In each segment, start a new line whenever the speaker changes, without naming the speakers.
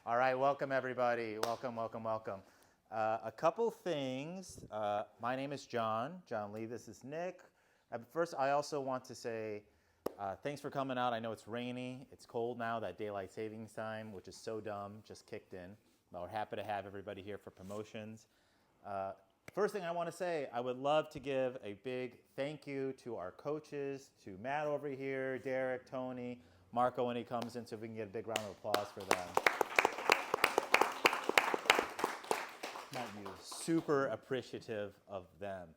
All right, welcome everybody. Welcome, welcome, welcome. A couple things. My name is John Lee. This is Nick. First, I also want to say thanks for coming out. I know it's rainy, it's cold now, that daylight savings time, which is so dumb, just kicked in. But we're happy to have everybody here for promotions. Uh, First thing I want to say, I would love to give a big thank you to our coaches, to Matt over here, Derek, Tony, Marco when he comes in, so we can get a big round of applause for them.
Not you.
Super appreciative of them.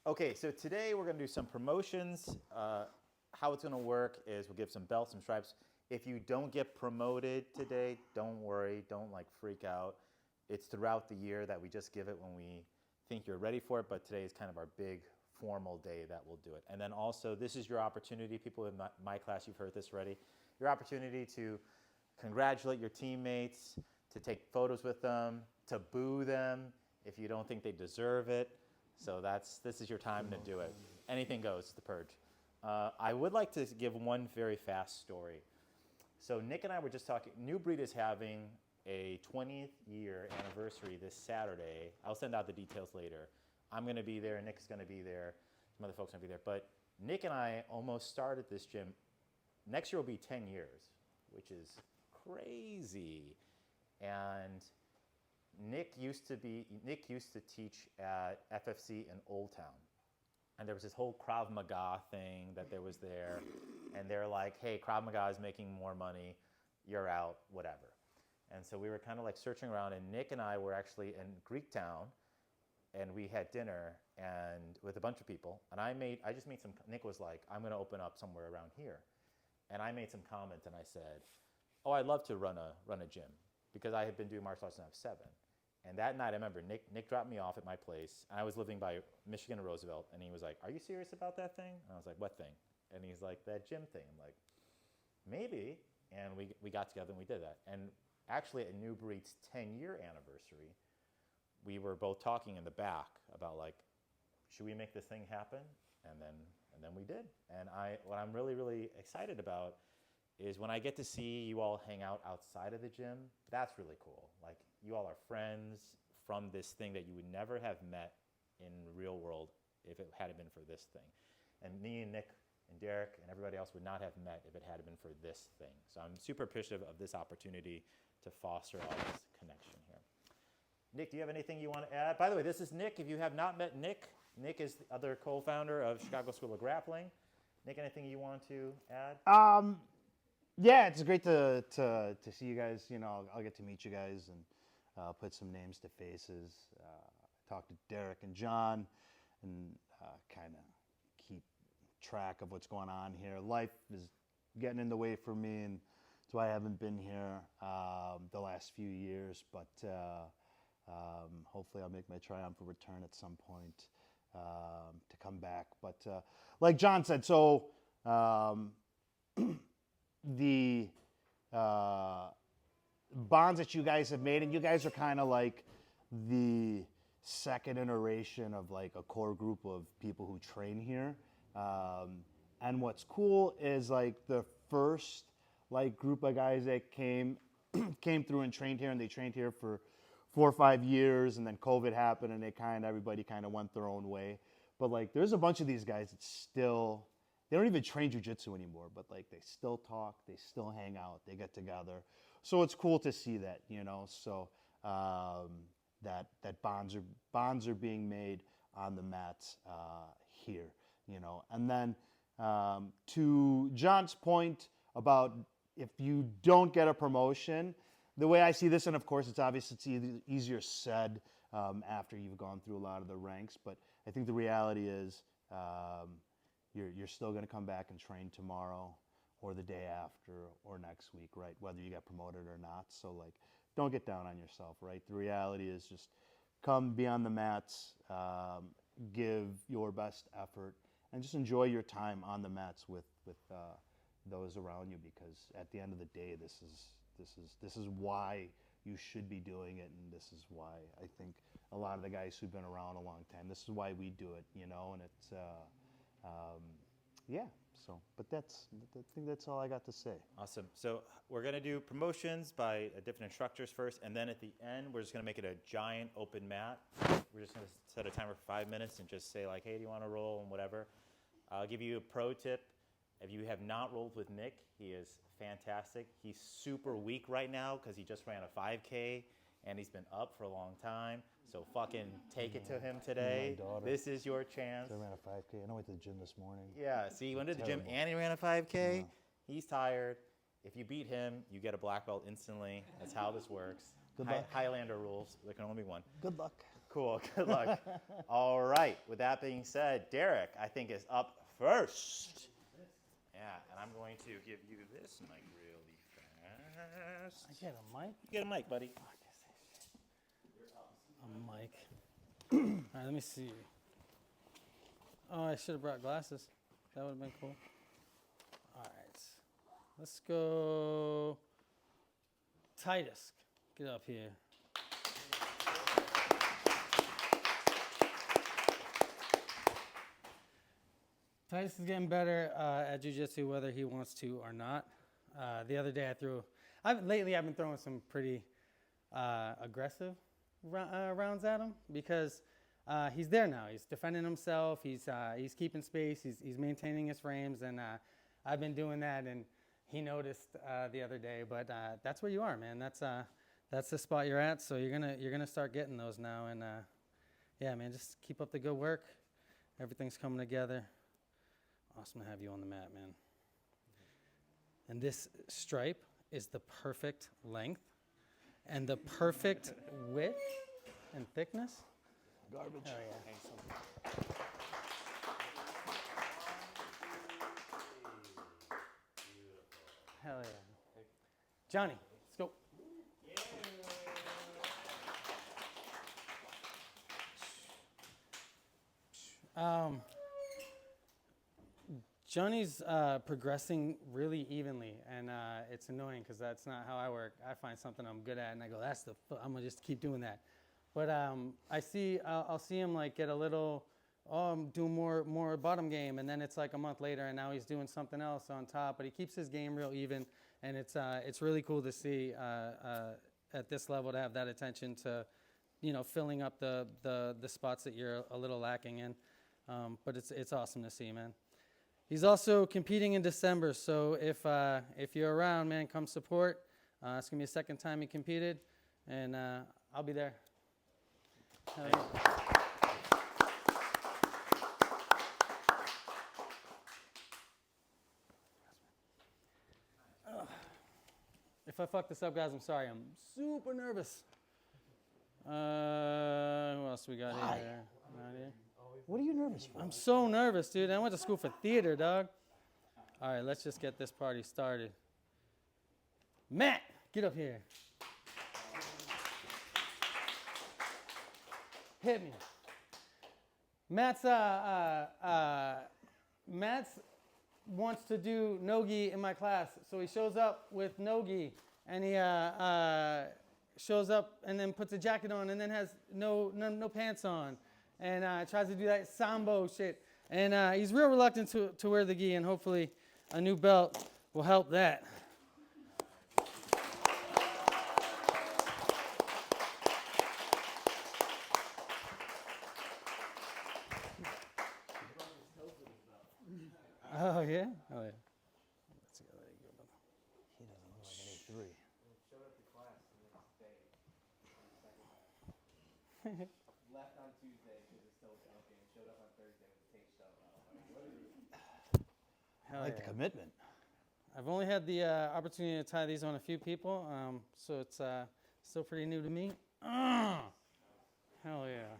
Okay, so today we're going to do some promotions. How it's going to work is we'll give some belts, some stripes. If you don't get promoted today, don't worry, don't like freak out. It's throughout the year that we just give it when we think you're ready for it, but today is kind of our big formal day that we'll do it. And then also, this is your opportunity, people in my class, you've heard this already, your opportunity to congratulate your teammates, to take photos with them, to boo them if you don't think they deserve it. So this is your time to do it. Anything goes, the purge. I would like to give one very fast story. So Nick and I were just talking, New Breed is having a 20th year anniversary this Saturday. I'll send out the details later. I'm gonna be there, Nick's gonna be there, some other folks are gonna be there. But Nick and I almost started this gym. Next year will be 10 years, which is crazy. And Nick used to teach at FFC in Old Town. And there was this whole Krav Maga thing that there was there. And they're like, hey, Krav Maga is making more money. You're out, whatever. And so we were kind of like searching around. And Nick and I were actually in Greektown. And we had dinner and with a bunch of people. And I just made some, Nick was like, I'm going to open up somewhere around here. And I made some comment and I said, oh, I'd love to run a gym because I had been doing martial arts since I was 7. And that night, I remember Nick dropped me off at my place. And I was living by Michigan and Roosevelt. And he was like, are you serious about that thing? And I was like, what thing? And he's like, that gym thing. I'm like, maybe. And we got together and we did that. And actually, at New Breed's 10-year anniversary, we were both talking in the back about like, should we make this thing happen? And then we did. And what I'm really, really excited about is when I get to see you all hang out outside of the gym, that's really cool. Like, you all are friends from this thing that you would never have met in the real world if it hadn't been for this thing. And me and Nick and Derek and everybody else would not have met if it hadn't been for this thing. So I'm super appreciative of this opportunity to foster all this connection here. Nick, do you have anything you want to add? By the way, this is Nick. If you have not met Nick, Nick is the other co-founder of Chicago School of Grappling. Nick, anything you want to add?
Yeah, it's great to see you guys. You know, I'll get to meet you guys and put some names to faces. Talk to Derek and John and kind of keep track of what's going on here. Life is getting in the way for me, and that's why I haven't been here the last few years. But hopefully, I'll make my triumphant return at some point to come back. But like John said, so. The bonds that you guys have made, and you guys are kind of like the second iteration of like a core group of people who train here. And what's cool is like the first like group of guys that came through and trained here, and they trained here for 4 or 5 years, and then COVID happened, and everybody kind of went their own way. But like, there's a bunch of these guys that still. They don't even train jiu-jitsu anymore, but like they still talk, they still hang out, they get together. So it's cool to see that, you know. So that bonds are being made on the mats here, you know. And then to John's point about if you don't get a promotion, the way I see this, and of course it's easier said after you've gone through a lot of the ranks, but I think the reality is. You're still going to come back and train tomorrow or the day after or next week, right? Whether you get promoted or not. So, like, don't get down on yourself, right? The reality is just come be on the mats, give your best effort, and just enjoy your time on the mats with those around you, because at the end of the day, this is why you should be doing it, and this is why I think a lot of the guys who've been around a long time, this is why we do it, you know, and it's... yeah, So, but I think that's all I got to say.
Awesome. So we're going to do promotions by different instructors first, and then at the end, we're just going to make it a giant open mat. We're just going to set a timer for 5 minutes and just say like, hey, do you want to roll and whatever. I'll give you a pro tip. If you have not rolled with Nick, he is fantastic. He's super weak right now because he just ran a 5K and he's been up for a long time. So fucking take it to him today.
My daughter.
This is your chance.
I ran a 5K. I went to the gym this morning.
Yeah, see, he went to the gym
Terrible.
and he ran a 5K.
Yeah.
He's tired. If you beat him, you get a black belt instantly. That's how this works.
Good luck.
Highlander rules. There can only be one.
Good luck.
Cool. Good luck. All right. With that being said, Derek, I think, is up first. Yeah, and I'm going to give you this mic really fast.
I get a mic?
You get a mic, buddy.
A mic. All right, let me see. Oh, I should have brought glasses. That would have been cool. All right. Let's go Titus. Get up here. Titus is getting better at jiu-jitsu whether he wants to or not. The other day lately I've been throwing some pretty aggressive rounds at him because he's there now. He's defending himself. He's keeping space. He's maintaining his frames, and I've been doing that. And he noticed the other day. But that's where you are, man. That's the spot you're at. So you're gonna start getting those now. And yeah, man, just keep up the good work. Everything's coming together. Awesome to have you on the mat, man. And this stripe is the perfect length and the perfect width and thickness.
Garbage.
Oh, yeah. Hell yeah. Johnny, let's go. Johnny's progressing really evenly, and it's annoying because that's not how I work. I find something I'm good at, and I go, I'm gonna just keep doing that. But I'll see him like get a little, I'm doing more bottom game, and then it's like a month later, and now he's doing something else on top. But he keeps his game real even, and it's really cool to see at this level to have that attention to, filling up the spots that you're a little lacking in. But it's awesome to see, man. He's also competing in December, so if you're around, man, come support. It's gonna be the second time he competed, and I'll be there. Hell yeah. If I fuck this up, guys, I'm sorry. I'm super nervous. Who else we got
Why?
here? Not here.
What are you nervous for?
I'm so nervous, dude. I went to school for theater, dog. All right, let's just get this party started. Matt, get up here. Hit me. Matt's wants to do no-gi in my class, so he shows up with no-gi, and he shows up and then puts a jacket on and then has no pants on. And tries to do that sambo shit. And he's real reluctant to wear the gi, and hopefully a new belt will help that. Oh, yeah? Oh, yeah. Let's go. There you go, brother.
He doesn't look like an 8'3".
Left on Tuesday because it's still smoking. Showed up on Thursday with a taste of.
Hell
I like
yeah.
the commitment.
I've only had the opportunity to tie these on a few people, so it's still pretty new to me. Hell yeah.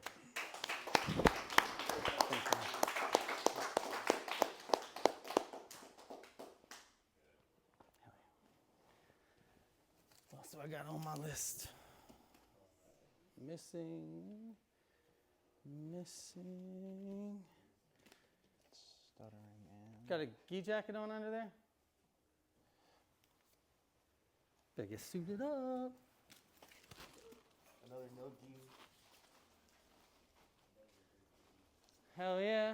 Thank you. What else do I got on my list? Missing.
Stuttering and...
Got a gi jacket on under there? Better get suited up.
Another no-gi.
Hell yeah.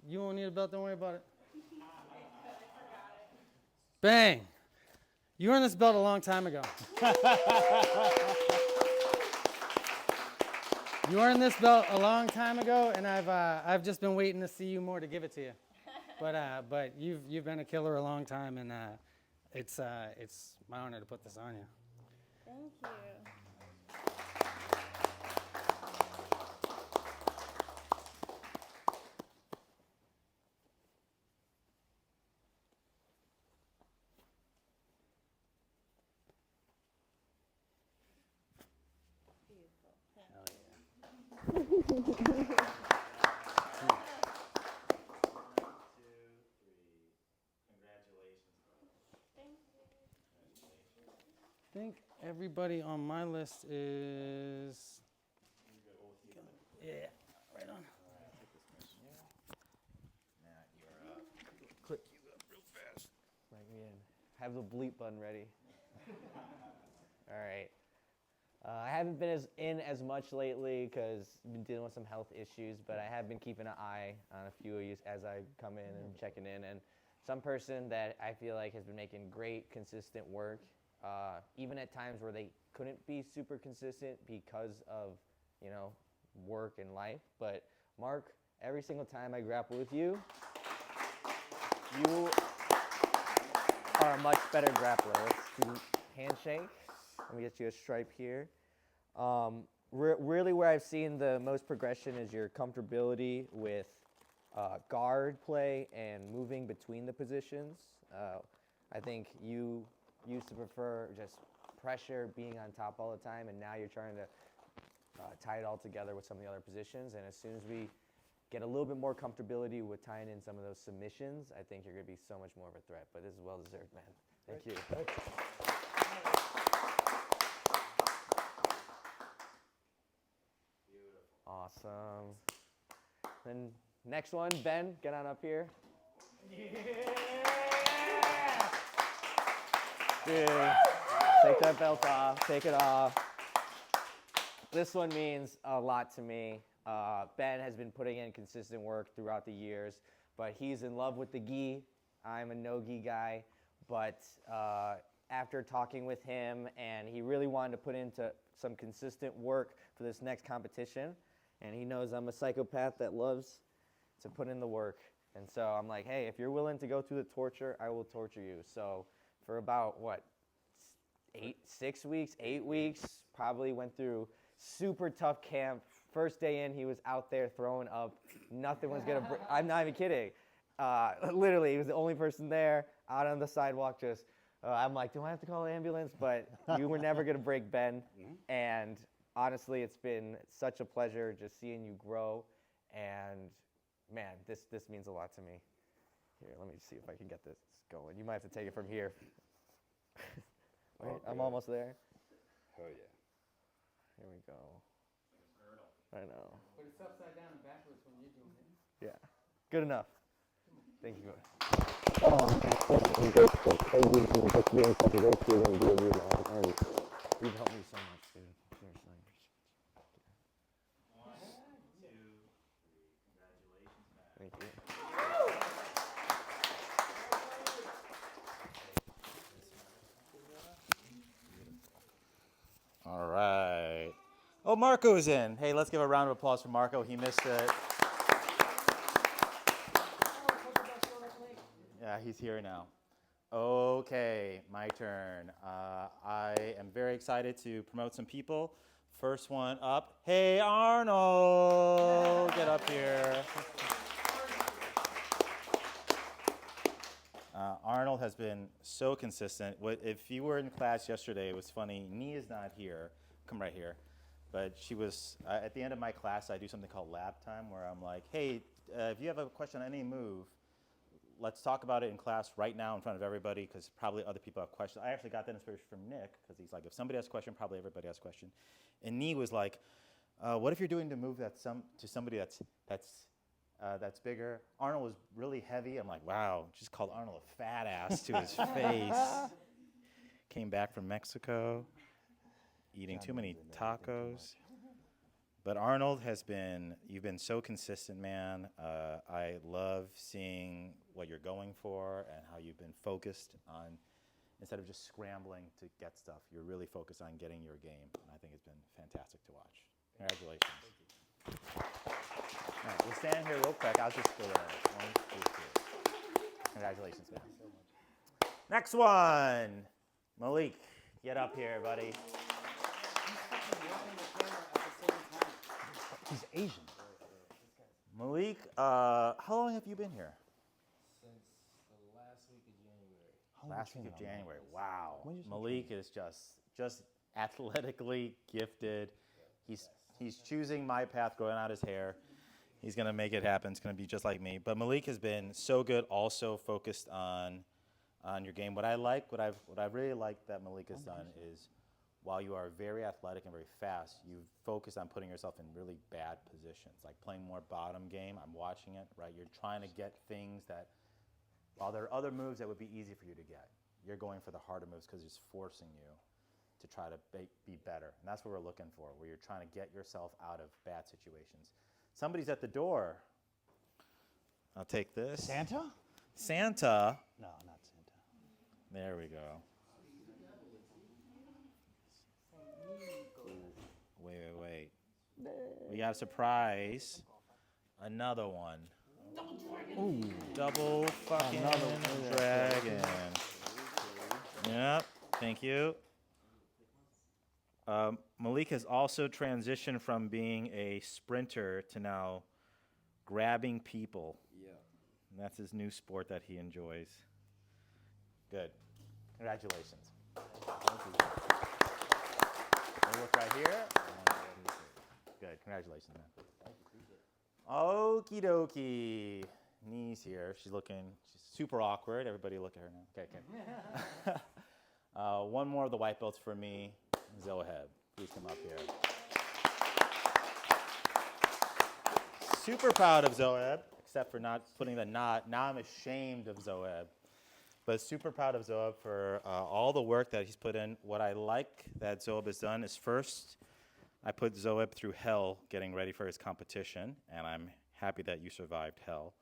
You won't need a belt, don't worry about it. Bang. You earned this belt a long time ago. You earned this belt a long time ago, and I've just been waiting to see you more to give it to you. But you've been a killer a long time, and it's my honor to put this on you.
Thank you.
I think everybody on my list is. Yeah, right on.
Bring me in. Have the bleep button ready. All right. I haven't been as much lately because I've been dealing with some health issues, but I have been keeping an eye on a few of you as I come in and checking in. And some person that I feel like has been making great, consistent work, even at times where they couldn't be super consistent because of, work and life. But Mark, every single time I grapple with you, you are a much better grappler. Let's do handshake. Let me get you a stripe here. Really where I've seen the most progression is your comfortability with guard play and moving between the positions. I think you used to prefer just pressure, being on top all the time, and now you're trying to tie it all together with some of the other positions. And as soon as we get a little bit more comfortability with tying in some of those submissions, I think you're going to be so much more of a threat. But this is well deserved, man. Thank you. Awesome. Then next one, Ben, get on up here. Dude, take that belt off. Take it off. This one means a lot to me. Ben has been putting in consistent work throughout the years, but he's in love with the gi. I'm a no-gi guy, but after talking with him, and he really wanted to put into some consistent work for this next competition, and he knows I'm a psychopath that loves to put in the work. And so I'm like, hey, if you're willing to go through the torture, I will torture you. So for about, 8 weeks, probably went through super tough camp. First day in, he was out there throwing up. Nothing was going to I'm not even kidding. Literally, he was the only person there, out on the sidewalk just, I'm like, do I have to call an ambulance? But you were never going to break Ben. And honestly, it's been such a pleasure just seeing you grow. And man, this means a lot to me. Here, let me see if I can get this going. You might have to take it from here. Wait, I'm almost there.
Oh, yeah.
Here we go. I know.
But it's upside down and backwards when you're doing it.
Yeah. Good enough. Thank you. You've helped me so much, dude. Seriously.
1, 2, 3. Congratulations, Matt.
Thank you.
All right. Oh, Marco's in. Hey, let's give a round of applause for Marco. He missed it. Yeah, he's here now. Okay, my turn. I am very excited to promote some people. First one up. Hey, Arnold, get up here. Arnold has been so consistent. If you were in class yesterday, it was funny. Nia's not here. Come right here. But she was, at the end of my class, I do something called lab time, where I'm like, hey, if you have a question on any move, let's talk about it in class right now in front of everybody, because probably other people have questions. I actually got that inspiration from Nick, because he's like, if somebody has a question, probably everybody has a question. And Nia was like, what if you're doing the move to somebody that's bigger? Arnold was really heavy. I'm like, wow, just called Arnold a fat ass to his face. Came back from Mexico, eating too many tacos. But Arnold you've been so consistent, man. I love seeing what you're going for and how you've been focused on, instead of just scrambling to get stuff, you're really focused on getting your game. And I think it's been fantastic to watch. Congratulations. All right, we'll stand here real quick. I'll just go there. 1, 2, 3. Congratulations, man. Next one. Malik, get up here, buddy.
He's Asian.
Malik, how long have you been here?
Since the last week of January.
Last week of January. Wow.
When did you
Malik is just athletically gifted. He's choosing my path, growing out his hair. He's gonna make it happen. It's gonna be just like me. But Malik has been so good, also focused on your game. What I've really liked that Malik has done is, while you are very athletic and very fast, you've focused on putting yourself in really bad positions, like playing more bottom game. I'm watching it, right? You're trying to get things that, while there are other moves that would be easy for you to get, you're going for the harder moves because it's forcing you to try to be better. And that's what we're looking for, where you're trying to get yourself out of bad situations. Somebody's at the door. I'll take this.
Santa?
Santa.
No, not Santa.
There we go. Wait. We got a surprise. Another one. Ooh. Double fucking dragon. Yep. Thank you. Malik has also transitioned from being a sprinter to now grabbing people.
Yeah.
And that's his new sport that he enjoys. Good. Congratulations. We'll look right here. Good. Congratulations, man. Okie dokie. Knees here. She's super awkward. Everybody look at her now. Okay. One more of the white belts for me. Zoheb, please come up here. Super proud of Zoheb, except for not putting the knot. Now I'm ashamed of Zoheb. But super proud of Zoheb for all the work that he's put in. What I like that Zoheb has done is, first, I put Zoheb through hell getting ready for his competition, and I'm happy that you survived hell.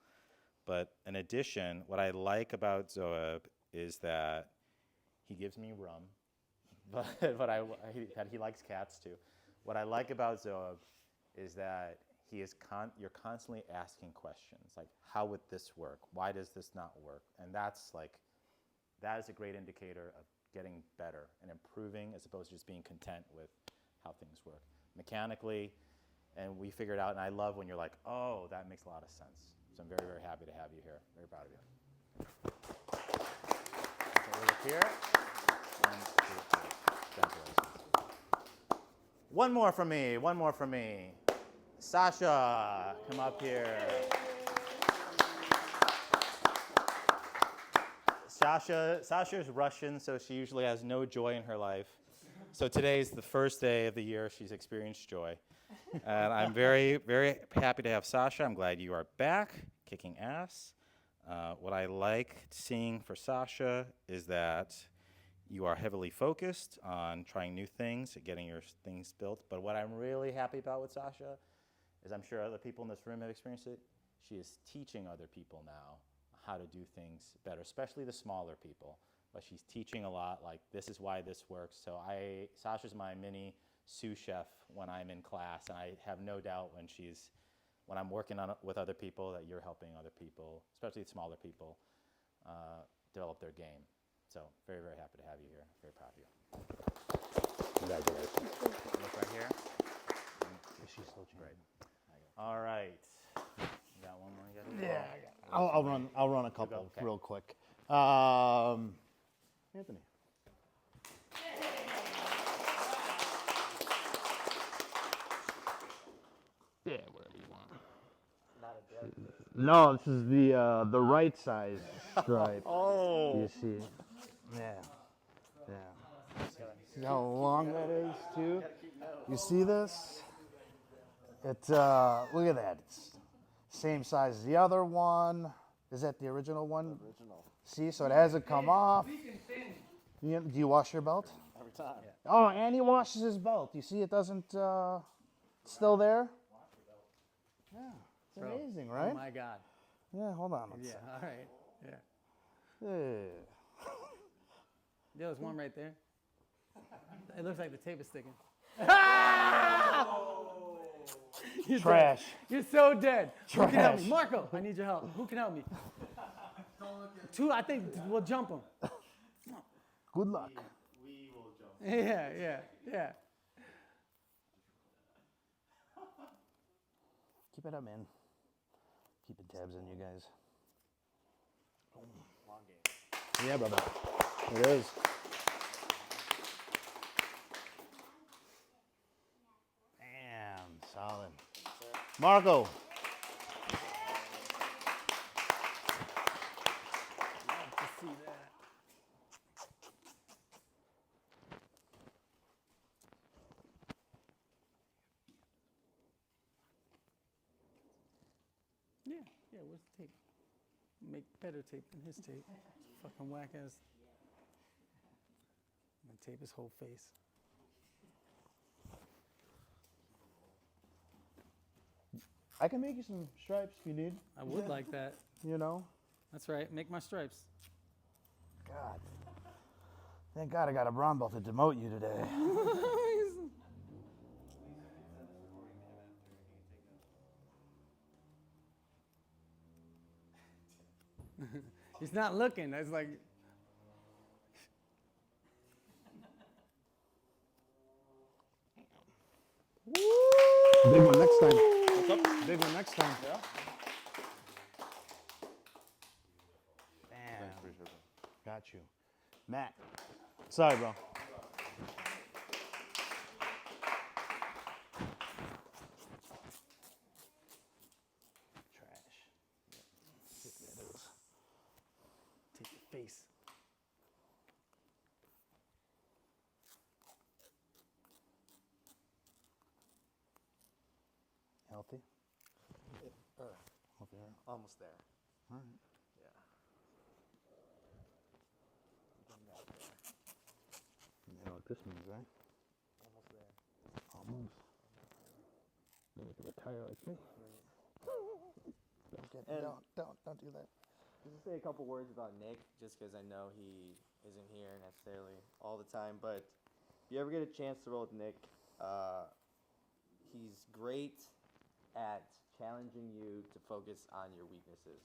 But in addition, what I like about Zoheb is that he gives me rum, but he likes cats too. What I like about Zoheb is that you're constantly asking questions, like, how would this work? Why does this not work? And that is a great indicator of getting better and improving, as opposed to just being content with how things work mechanically. And we figured out, and I love when you're like, oh, that makes a lot of sense. So I'm very, very happy to have you here. Very proud of you. So we'll look here. 1, 2, 3. Congratulations. One more from me. Sasha, come up here. Sasha's Russian, so she usually has no joy in her life. So today's the first day of the year she's experienced joy. And I'm very, very happy to have Sasha. I'm glad you are back, kicking ass. What I like seeing for Sasha is that you are heavily focused on trying new things, getting your things built. But what I'm really happy about with Sasha is, I'm sure other people in this room have experienced it, she is teaching other people now how to do things better, especially the smaller people. But she's teaching a lot, like, this is why this works. So Sasha's my mini sous chef when I'm in class, and I have no doubt when I'm working on it with other people, that you're helping other people, especially smaller people, develop their game. So very, very happy to have you here. Very proud of you. Congratulations. Look right here.
She's still
Great. All right. You got one more you got to do?
Yeah, I got it. I'll run a couple
Okay.
real quick. Anthony. Yeah, whatever you want. No, this is the right size stripe.
Oh.
You see? Yeah. See how long that is too? You see this? Look at that. It's same size as the other one. Is that the original one?
Original.
See, so it hasn't come off. Do you wash your belt?
Every time.
Oh, and he washes his belt. You see, it doesn't. Still there? Yeah. It's
Bro,
amazing,
Oh
right?
my God.
Yeah, hold on.
Yeah. All right. Yeah.
Yeah.
Yeah, there's one right there. It looks like the tape is sticking. You're dead.
Trash.
You're so dead. Who can help me?
Trash.
Marco, I need your help. Who can help me? Two, I think we'll jump them.
Good luck.
We will jump.
Yeah.
Keep it up, man. Keeping tabs on you guys.
Long game.
Yeah, brother. It is. Damn, solid. Marco.
Love to see that. Yeah, where's the tape? Make better tape than his tape. Fucking whack ass. And tape his whole face.
I can make you some stripes if you need.
I would like that.
You know?
That's right. Make my stripes.
God. Thank God I got a brown belt to demote you today.
He's not looking. That's like.
Big one next time. Big one next time.
Yeah.
Bam. Got you. Matt. Sorry, bro. Trash.
Take your face.
Healthy? Healthy, right?
Almost there.
All right.
Yeah. Getting back there.
You know what this means, right?
Almost there.
Almost. You need to retire like me.
And-
Don't do that.
Just say a couple words about Nick, just because I know he isn't here necessarily all the time. But if you ever get a chance to roll with Nick, he's great at challenging you to focus on your weaknesses,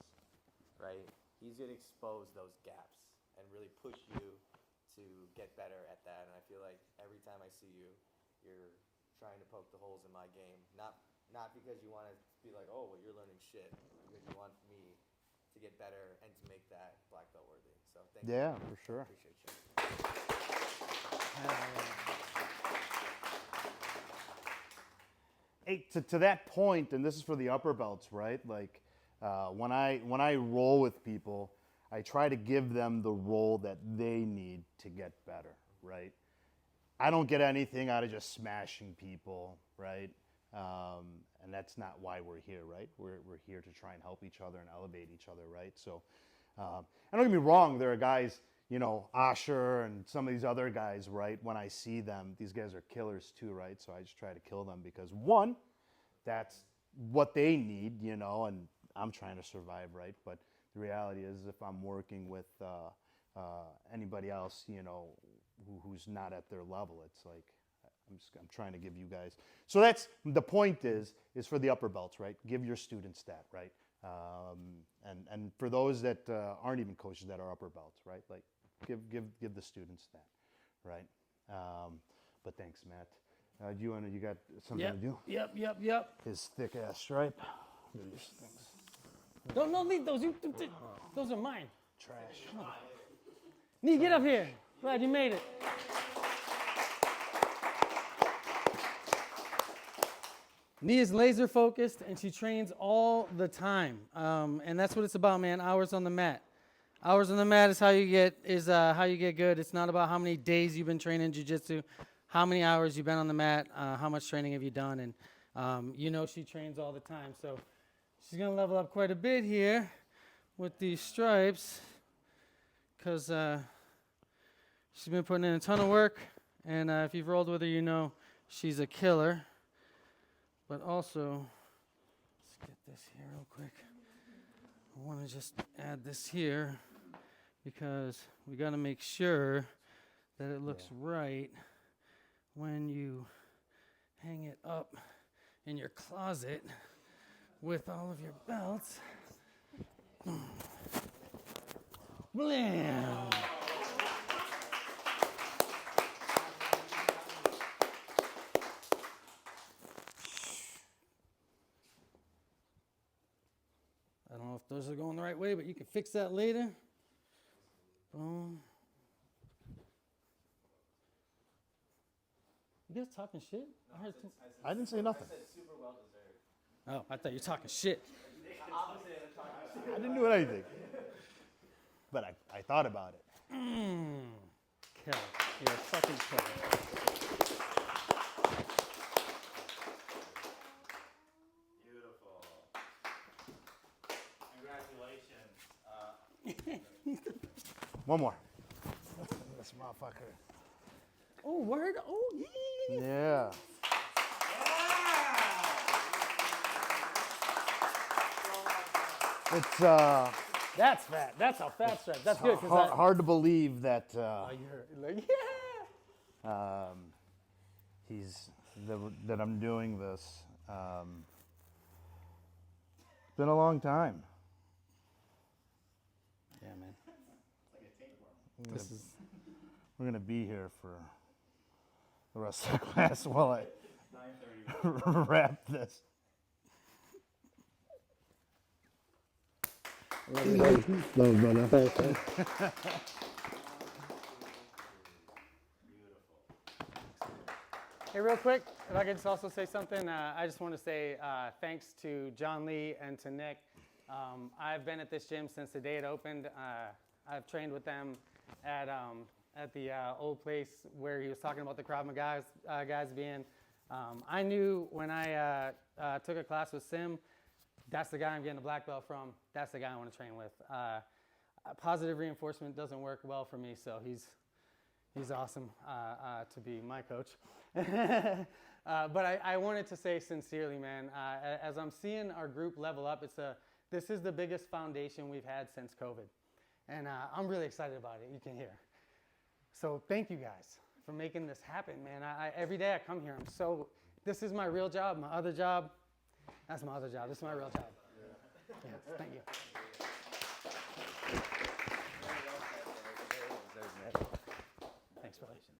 right? He's gonna expose those gaps and really push you to get better at that. And I feel like every time I see you, you're trying to poke the holes in my game. Not because you want to be like, oh, well, you're learning shit, because you want me to get better and to make that black belt worthy. So thank you.
Yeah, for sure.
Appreciate you.
Hey, to that point, and this is for the upper belts, right? Like when I roll with people, I try to give them the role that they need to get better, right? I don't get anything out of just smashing people, right? And that's not why we're here, right? We're here to try and help each other and elevate each other, right? So, and don't get me wrong, there are guys, you know, Asher and some of these other guys, right? When I see them, these guys are killers too, right? So I just try to kill them because one, that's what they need, you know, and I'm trying to survive, right? But the reality is, if I'm working with anybody else, you know, who's not at their level, it's like I'm trying to give you guys. So that's the point is for the upper belts, right? Give your students that, right? And for those that aren't even coaches that are upper belts, right? Like give the students that, right? But thanks, Matt. You got something to do?
Yep.
His thick ass stripe. Look at these things.
Don't leave those. Those are mine.
Trash.
Nee, get up here. Glad you made it. Nee is laser focused and she trains all the time. And that's what it's about, man. Hours on the mat. Hours on the mat is how you get good. It's not about how many days you've been training jiu-jitsu, how many hours you've been on the mat, how much training have you done. And you know she trains all the time. So she's going to level up quite a bit here with these stripes because she's been putting in a ton of work. And if you've rolled with her, you know she's a killer. But also, let's get this here real quick. I want to just add this here because we got to make sure that it looks right when you hang it up in your closet with all of your belts. Blam! I don't know if those are going the right way, but you can fix that later. Boom. You guys talking shit?
I didn't say nothing.
Oh, I thought you were talking shit.
I didn't do anything. But I thought about it.
Kelly, you're a fucking Kelly.
Beautiful. Congratulations.
One more. This motherfucker.
Oh, word? Oh, yeah.
Yeah. It's
That's fat. That's a fat stripe. That's good.
hard to believe that
Oh, you're like, yeah.
that I'm doing this. It's been a long time.
Yeah, man.
We're gonna be here for the rest of the class while I wrap this.
Hey, real quick, if I could just also say something, I just want to say thanks to John Lee and to Nick. I've been at this gym since the day it opened. I've trained with them at the old place where he was talking about the Krav Maga guys being. I knew when I took a class with Sim, that's the guy I'm getting a black belt from. That's the guy I want to train with. Positive reinforcement doesn't work well for me, so he's awesome to be my coach. But I wanted to say sincerely, man, as I'm seeing our group level up, this is the biggest foundation we've had since COVID. And I'm really excited about it, you can hear. So thank you guys for making this happen, man. Every day I come here, this is my real job. My other job, that's my other job. This is my real job. Yeah, thank you.